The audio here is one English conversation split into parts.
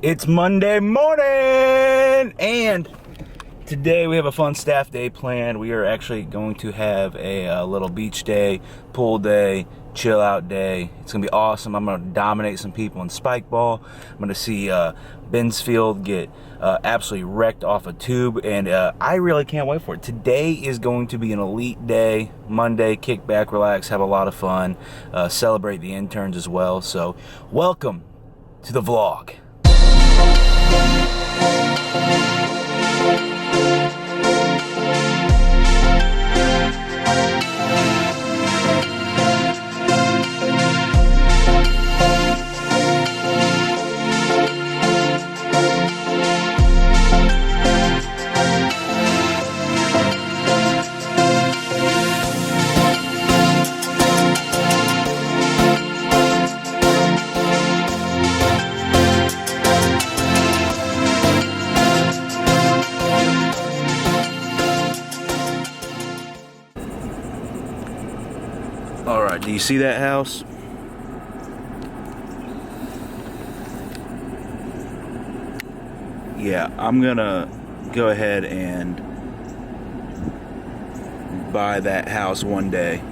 It's Monday morning, and today we have a fun staff day planned. We are actually going to have a little beach day, pool day, chill out day. It's gonna be awesome. I'm gonna dominate some people in spike ball. I'm gonna see Bensfield get absolutely wrecked off a tube, and I really can't wait for it. Today is going to be an elite day. Monday, kick back, relax, have a lot of fun, celebrate the interns as well. So welcome to the vlog. Alright, do you see that house? Yeah, I'm gonna go ahead and buy that house one day.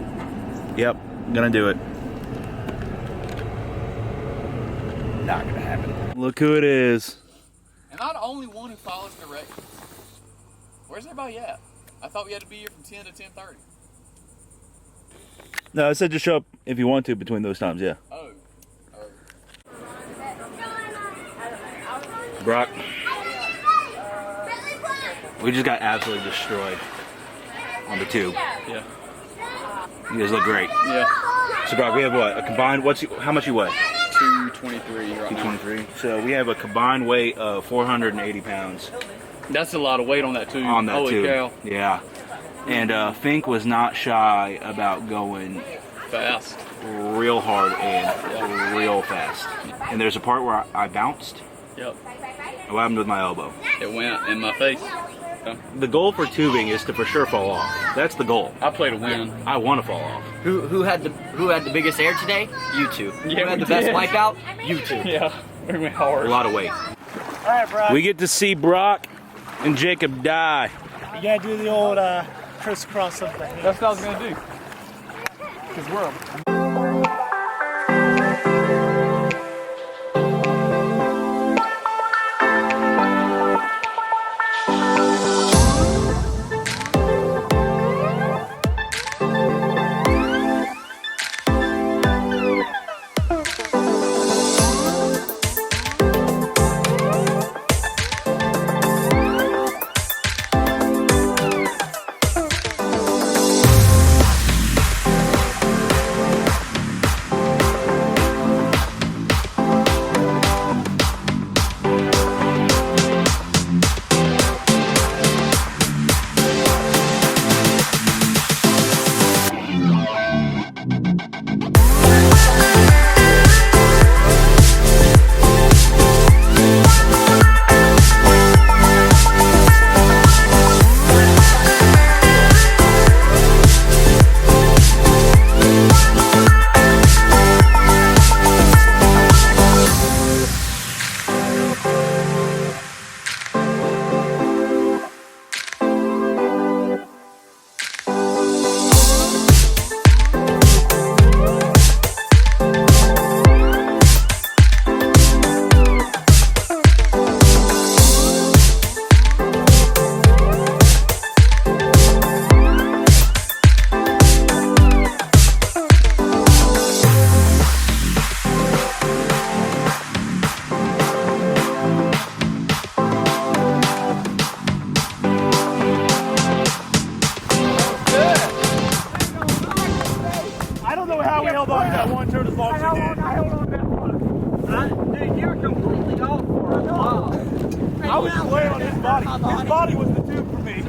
Yep, gonna do it. Not gonna happen. Look who it is. Am I the only one who follows directions? Where's everybody at? I thought we had to be here from 10 to 10:30. No, I said just show up if you want to between those times, yeah. Oh. Brock, we just got absolutely destroyed on the tube. Yeah. You guys look great. Yeah. So Brock, we have what? A combined, how much you weigh? 223 right now. 223. So we have a combined weight of 480 pounds. That's a lot of weight on that tube. On that Holy tube. cow. Yeah. And Fink was not shy about going Fast. real hard and real fast. And there's a part where I bounced. Yep. What happened with my elbow? It went in my face. The goal for tubing is to for sure fall off. That's the goal. I played a win. I want to fall off. Who had the biggest air today? You two. Yeah, who had the best wipeout? You two. Yeah. We went hard. A lot of weight. Alright, Brock. We get to see Brock and Jacob die. You gotta do the old crisscross of the hands. That's what I was gonna do. Cause we're how we held on to that one turn as long as we did. I held on to that one. Dude, you were completely off for a while. I was just laying on his body. His body was the tube for me.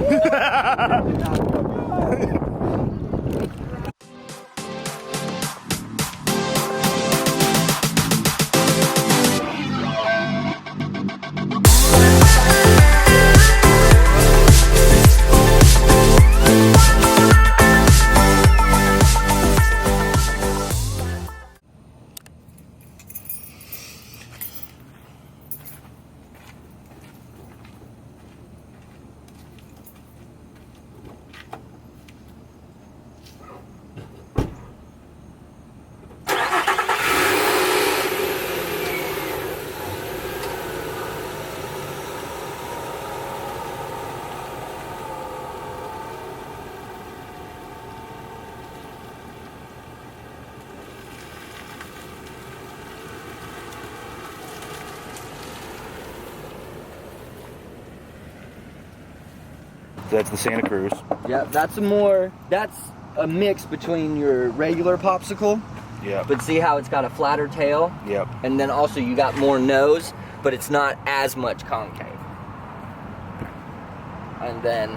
That's the Santa Cruz. Yeah, that's a mix between your regular popsicle. Yeah. But see how it's got a flatter tail? Yep. And then also you got more nose, but it's not as much concave. And then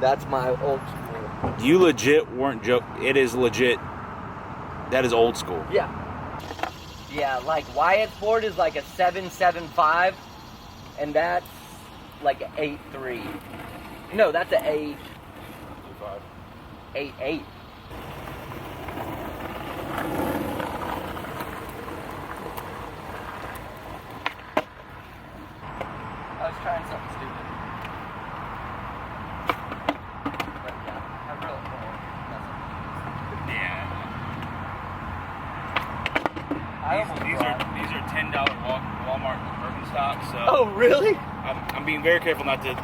that's my old school. You legit weren't joke. It is legit. That is old school. Yeah. Yeah, like Wyatt's board is like a 7.75, and that's like an 8.3. No, that's an 8.8. I was trying something stupid. But yeah, I really These are $10 Walmart Birkenstocks. So Oh, really? I'm being very careful not to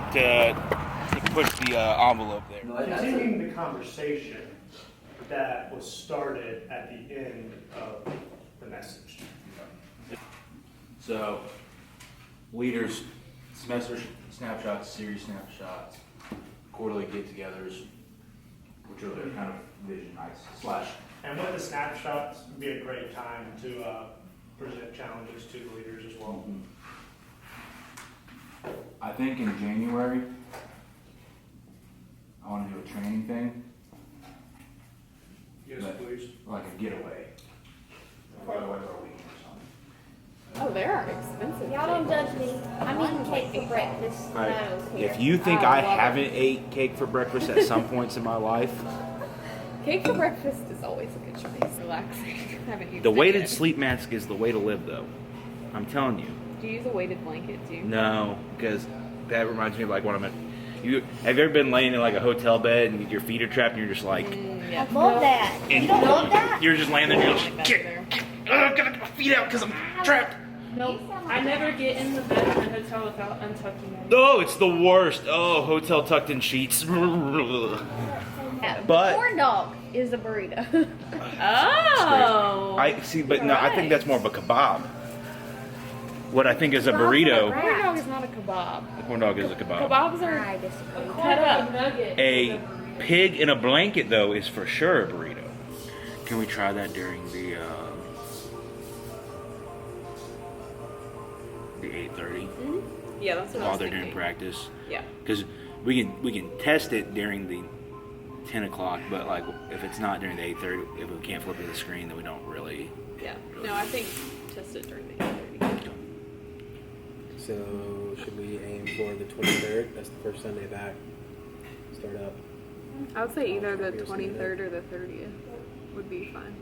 push the envelope there. Continuing the conversation that was started at the end of the message. So, leaders, semester snapshots, series snapshots, quarterly get-togethers, which are their kind of vision nights / And with the snapshots, would be a great time to present challenges to the leaders as well. I think in January, I want to do a training thing, Yes, But- please. like a getaway. By the way, for a week or something. Oh, they are expensive. Y'all don't judge me. I'm eating cake for breakfast. Right. No, here. If you think Oh, I I love haven't ate cake for breakfast at some points in my life, Cake for breakfast is always a good choice. Relaxing. Haven't used the it weighted yet. sleep mask is the way to live, though. I'm telling you. Do you use a weighted blanket too? No, because that reminds me of like when I'm at. Have you ever been laying in like a hotel bed and your feet are trapped and you're just like, Yeah. I love that. And- You don't love that? you're just laying there and you're just Back like, there. I gotta get my feet out because I'm trapped. Nope. I never get in the bed in a hotel without untucking it. Oh, it's the worst. Oh, hotel tucked in sheets. Yeah, But- corn dog is a burrito. Oh. I see, but no, I think that's more of a kebab. What I think is a burrito, Corn dog is not a kebab. the corn dog is a kebab. Kebabs are I disagree. cut up. Nugget. A pig in a blanket, though, is for sure a burrito. Can we try that during the 8:30 Yeah, that's what I while was they're thinking. doing practice? Yeah. Because we can test it during the 10 o'clock, but like if it's not during the 8:30, if we can't flip to the screen, then we don't really. Yeah. No, I think test it during the 8:30. So should we aim for the 23rd? That's the first Sunday back. Start up. I would say either the 23rd or the 30th would be fine.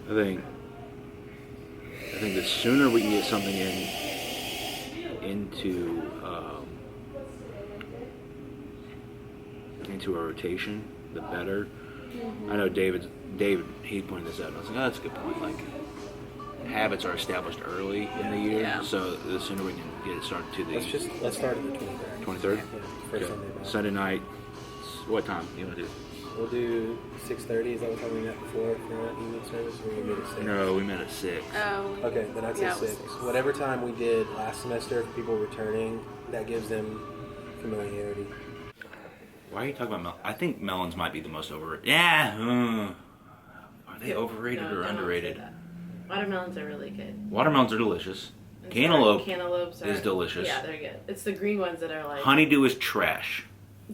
I think the sooner we can get something into a rotation, the better. I know David, he pointed this out. And I was like, oh, that's a good point. Like, habits are established early in the year, Yeah. so the sooner we can get it started to the Let's start at the 23rd. 23rd. Yeah, first Okay. Sunday back. Sunday night. What time you want to do? We'll do 6:30. Is that what time we met before for our evening service? Or we meet at 6? No, we met at 6. Oh. Okay, then I'd say Yeah, it was 6. 6. Whatever time we did last semester for people returning, that gives them familiarity. Why are you talking about melon? I think melons might be the most overrated. Yeah. Are they overrated No, or don't underrated? say that. Watermelons are really good. Watermelons are delicious. And Cantaloupes are, is delicious. Yeah, they're good. It's the green ones that are like. Honeydew is trash.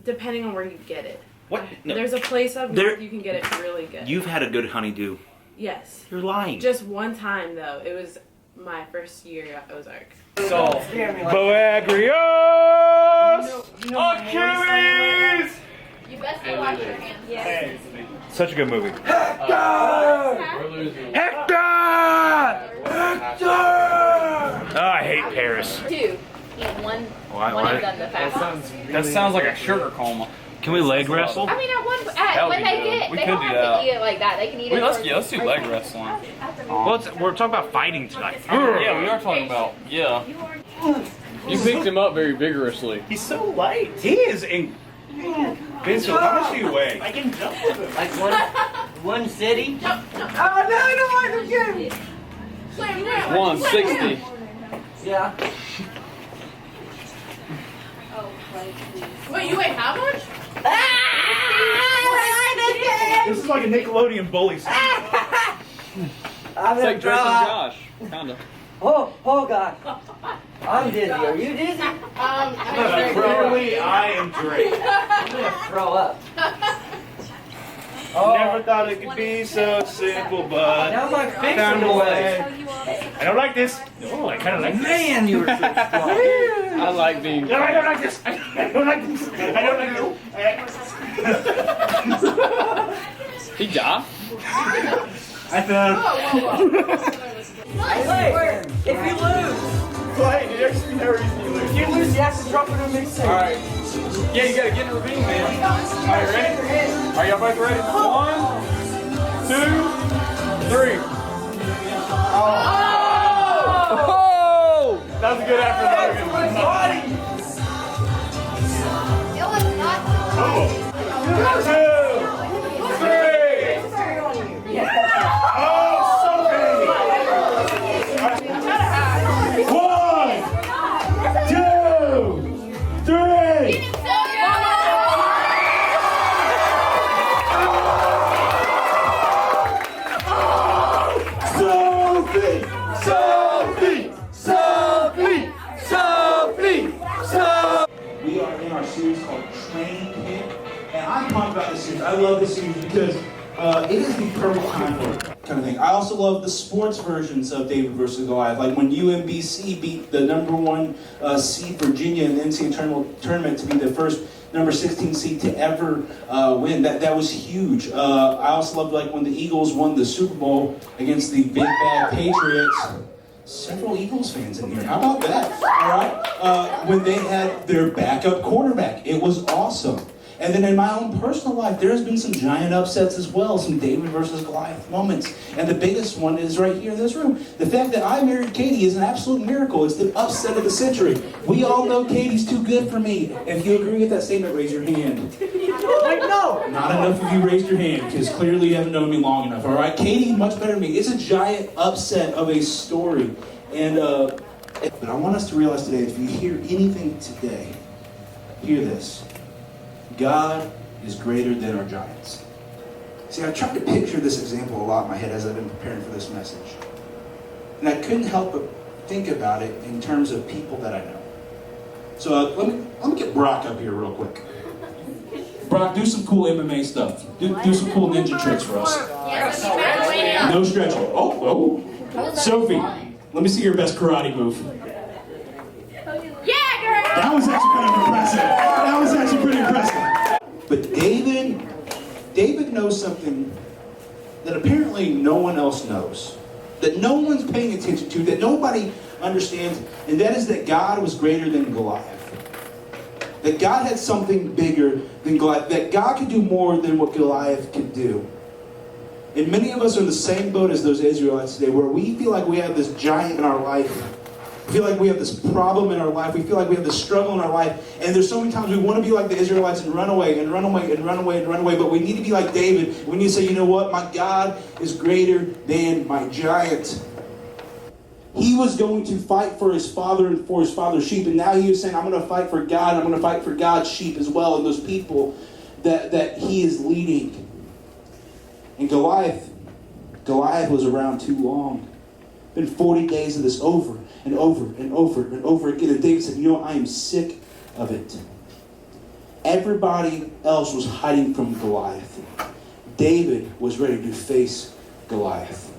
Depending on where you get it. What? No. There's a place up There- north you can get it really good. You've had a good honeydew. Yes. You're lying. Just one time though. It was my first year at Ozark. Boagrios! Achilles! You best go wash your hands. Yes. Such a good movie. We're losing. Hector! Oh, I hate Paris. 2. Eat one. Why- One why- and done the fast. That sounds like a sugar coma. Can we leg wrestle? I mean, at one, That would when be they good. get, We they could don't do have that. to eat it like that. They can eat it. Let's for- do leg wrestling. Well, we're talking about fighting tonight. Yeah, we are talking about. Yeah. You picked him up very vigorously. He's so light. He is in. Vince, how much do you weigh? I can jump with him. Like one city. 160. Yeah. Wait, you weigh how much? This is like a Nickelodeon bully scene. I'm It's like Drake and out. Josh, kinda. Oh God. I'm dizzy. Are you dizzy? Clearly, I am Drake. I'm gonna throw up. Never thought it could be so simple, but Now my face found is a away. way. I don't like this. Oh, I kind of like this. Man, you were so strong. I like being. No, I don't like this. I don't like this. I don't like this. He died? I found. Hey, if you lose, Wait, there's no reason you lose. if you lose, you have to drop it on me. Alright. Yeah, you gotta get in the ring, man. Alright, ready? Are y'all both ready? 1, 2, 3. Oh! That was a good effort, Logan. It was not. Oh. 2, 3. Oh, so big. 1, 2, 3. We are in our series called Training Camp, and I talk about this series. I love this series because it is the perfect time for it, kind of thing. I also love the sports versions of David versus Goliath, like when UMBC beat the #1 seed Virginia in the NCAA tournament to be the first number 16 seed to ever win. That was huge. I also loved like when the Eagles won the Super Bowl against the big bad Patriots. Several Eagles fans in here. How about that? All right. When they had their backup quarterback, it was awesome. And then in my own personal life, there's been some giant upsets as well, some David versus Goliath moments. And the biggest one is right here in this room. The fact that I married Katie is an absolute miracle. It's the upset of the century. We all know Katie's too good for me. If you agree with that statement, raise your hand. Like, no. Not enough of you raised your hand, because clearly you haven't known me long enough, all right? Katie, much better than me. It's a giant upset of a story. And, but I want us to realize today, if you hear anything today, hear this. God is greater than our giants. See, I tried to picture this example a lot in my head as I've been preparing for this message. And I couldn't help but think about it in terms of people that I know. So let me get Brock up here real quick. Brock, do some cool MMA stuff. Do some cool ninja tricks for us. No stretching. Oh. Sophie, let me see your best karate move. Yeah, girl. That was actually pretty impressive. But David knows something that apparently no one else knows, that no one's paying attention to, that nobody understands, and that is that God was greater than Goliath. That God had something bigger than Goliath, that God could do more than what Goliath could do. And many of us are in the same boat as those Israelites today, where we feel like we have this giant in our life. We feel like we have this problem in our life. We feel like we have this struggle in our life. And there's so many times we want to be like the Israelites and run away and run away and run away and run away. But we need to be like David. We need to say, you know what? My God is greater than my giant. He was going to fight for his father and for his father's sheep. And now he was saying, I'm going to fight for God. I'm going to fight for God's sheep as well, and those people that he is leading. And Goliath was around too long. Been 40 days of this over and over and over and over again. And David said, you know, I am sick of it. Everybody else was hiding from Goliath. David was ready to face Goliath.